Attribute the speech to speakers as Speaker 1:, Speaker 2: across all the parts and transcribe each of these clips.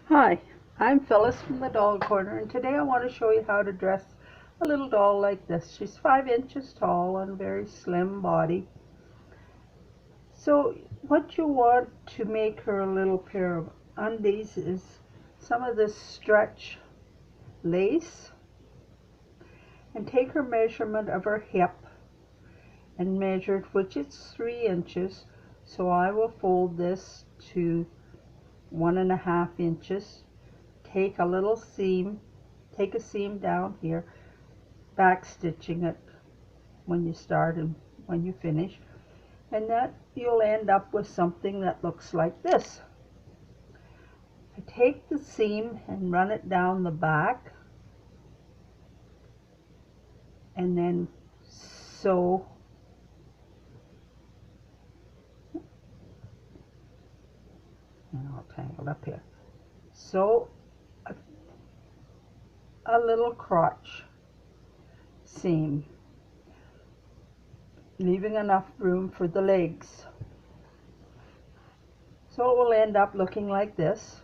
Speaker 1: Hi, I'm Phyllis from the Doll Corner, and today I want to show you how to dress a little doll like this. She's 5 inches tall and a very slim body. So what you want to make her a little pair of undies is some of this stretch lace, and take her measurement of her hip and measure it, which is 3 inches. So I will fold this to 1.5 inches. Take a little seam, take a seam down here, back stitching it when you start and when you finish, and that you'll end up with something that looks like this. I take the seam and run it down the back, and then sew all tangled up here, sew a little crotch seam, leaving enough room for the legs. So it will end up looking like this.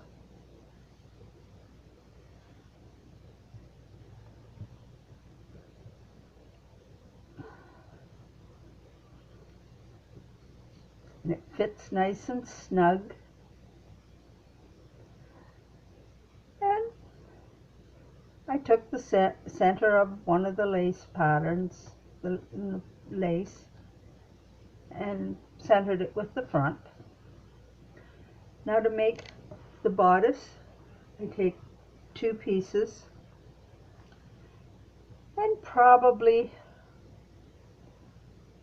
Speaker 1: And it fits nice and snug. And I took the center of one of the lace patterns, the lace, and centered it with the front. Now to make the bodice, I take 2 pieces and probably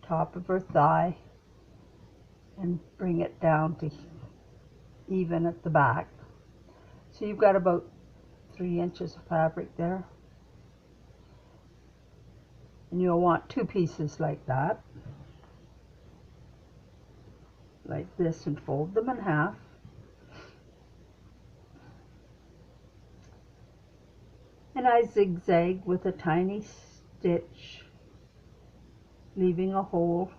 Speaker 1: top of her thigh and bring it down to even at the back. So you've got about 3 inches of fabric there. And you'll want 2 pieces like that, like this, and fold them in half. And I zigzag with a tiny stitch, leaving a hole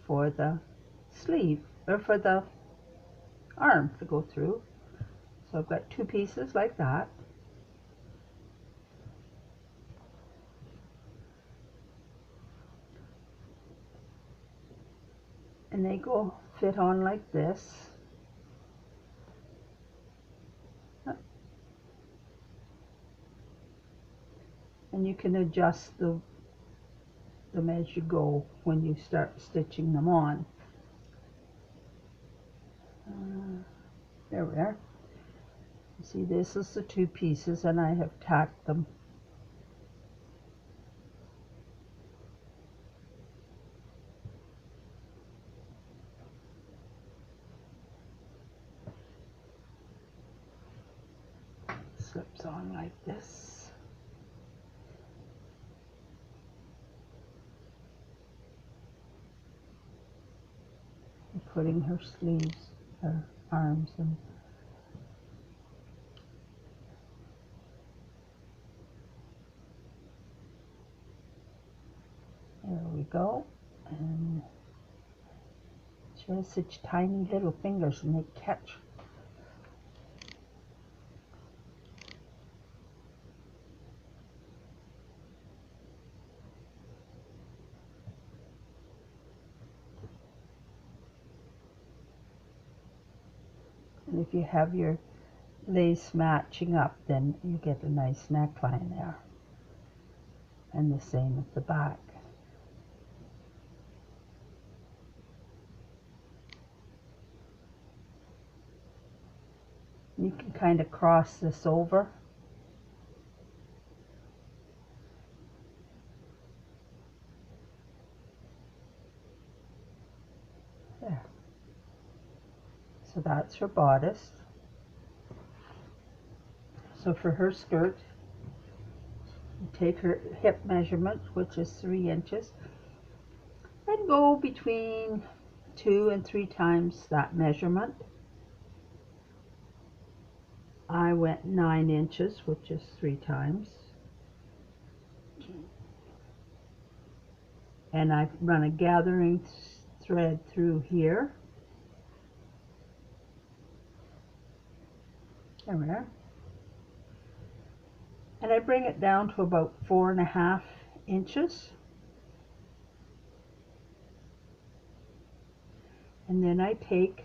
Speaker 1: for the sleeve, or for the arm to go through. So I've got 2 pieces like that. And they go fit on like this. And you can adjust them as you go when you start stitching them on. There we are. You see, this is the 2 pieces, and I have tacked them. Slips on like this. And putting her sleeves, her arms, and there we go. And she has such tiny little fingers, and they catch. And if you have your lace matching up, then you get a nice neckline there. And the same at the back. You can kind of cross this over. There. So that's her bodice. So for her skirt, you take her hip measurement, which is 3 inches, and go between 2 and 3 times that measurement. I went 9 inches, which is 3 times. And I've run a gathering thread through here. There we are. And I bring it down to about 4.5 inches. And then I take,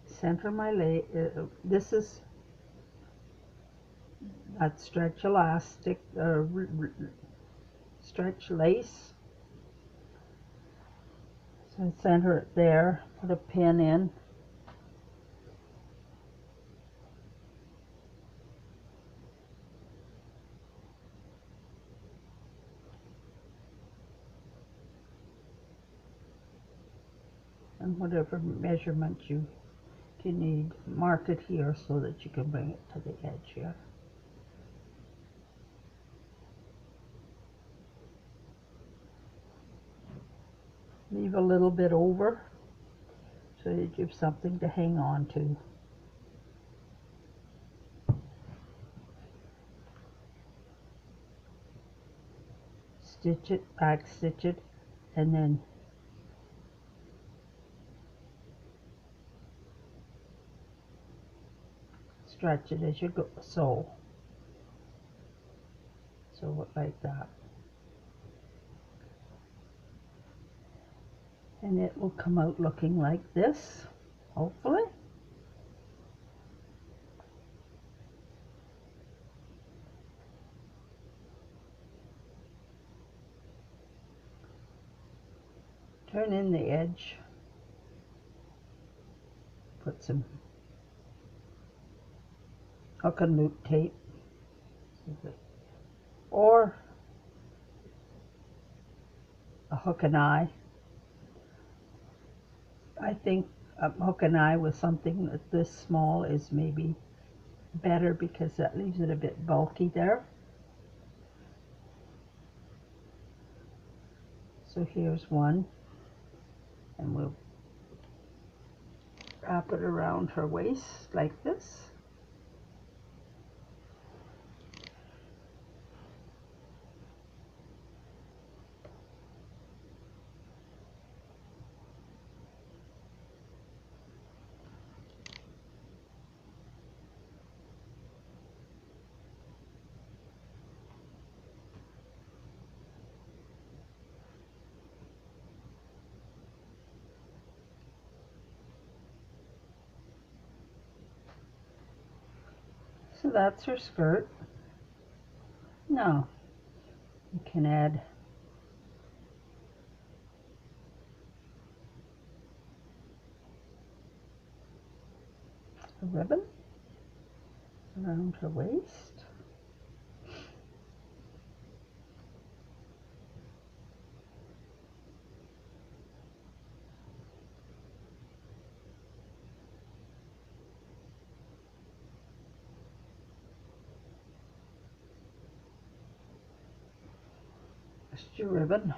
Speaker 1: center my this is that stretch elastic, stretch lace. So I center it there, put a pin in. And whatever measurement you need, mark it here so that you can bring it to the edge here. Leave a little bit over so you give something to hang on to. Stitch it, back stitch it, and then stretch it as you go, sew it like that. And it will come out looking like this, hopefully. Turn in the edge, put some hook and loop tape, or a hook and eye. I think a hook and eye with something that's this small is maybe better because that leaves it a bit bulky there. So here's one, and we'll wrap it around her waist like this. So that's her skirt. Now you can add a ribbon around her waist. Just your ribbon.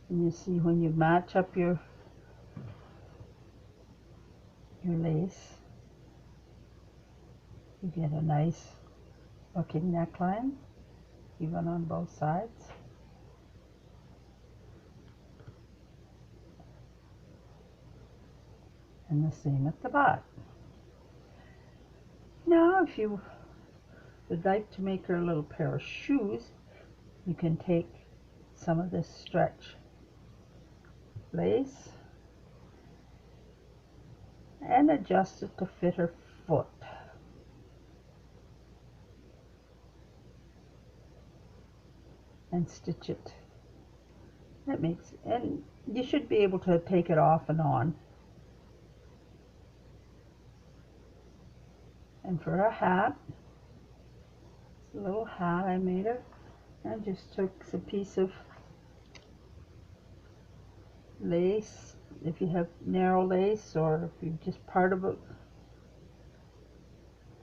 Speaker 1: And you see when you match up your lace, you get a nice looking neckline, even on both sides. And the same at the butt. Now if you would like to make her a little pair of shoes, you can take some of this stretch lace and adjust it to fit her foot. And stitch it. That makes, and you should be able to take it off and on. And for a hat, it's a little hat I made her. I just took a piece of lace, if you have narrow lace, or if you just part of a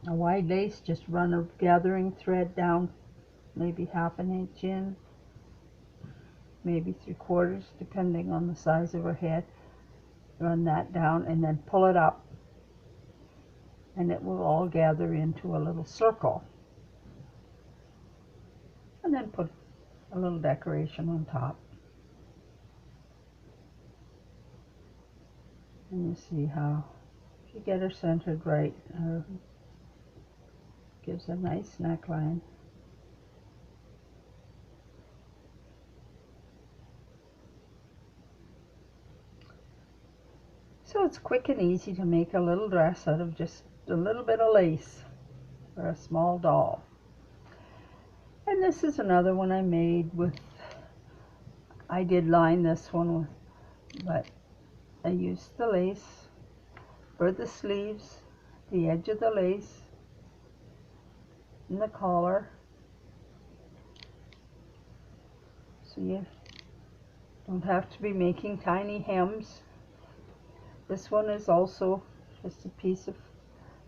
Speaker 1: wide lace, just run a gathering thread down maybe 1/2 inch in, maybe 3/4, depending on the size of her head. Run that down and then pull it up, and it will all gather into a little circle. And then put a little decoration on top. And you see how, if you get her centered right, gives a nice neckline. So it's quick and easy to make a little dress out of just a little bit of lace for a small doll. And this is another one I made with, I did line this one with, but I used the lace for the sleeves, the edge of the lace, and the collar. So you don't have to be making tiny hems. This one is also just a piece of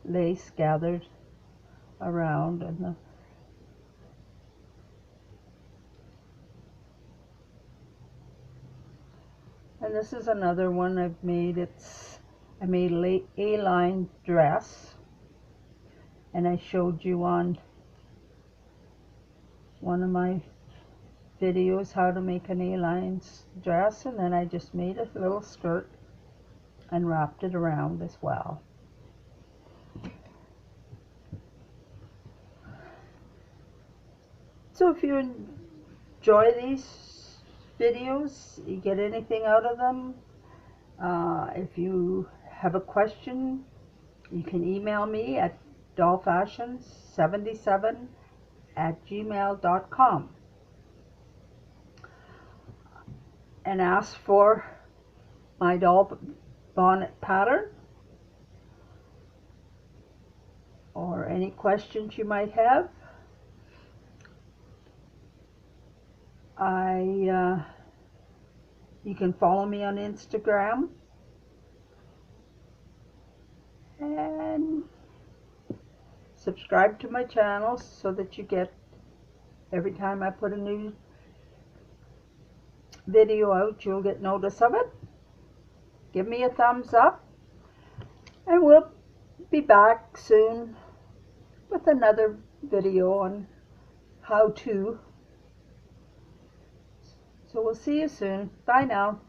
Speaker 1: lace gathered around, and this is another one I've made. I made an A-line dress, and I showed you on one of my videos how to make an A-line dress, and then I just made a little skirt and wrapped it around as well. So if you enjoy these videos, you get anything out of them, if you have a question, you can email me at dollfashions77@gmail.com and ask for my doll bonnet pattern or any questions you might have. You can follow me on Instagram and subscribe to my channel so that you get, every time I put a new video out, you'll get notice of it. Give me a thumbs up, and we'll be back soon with another video on how to. So we'll see you soon. Bye now.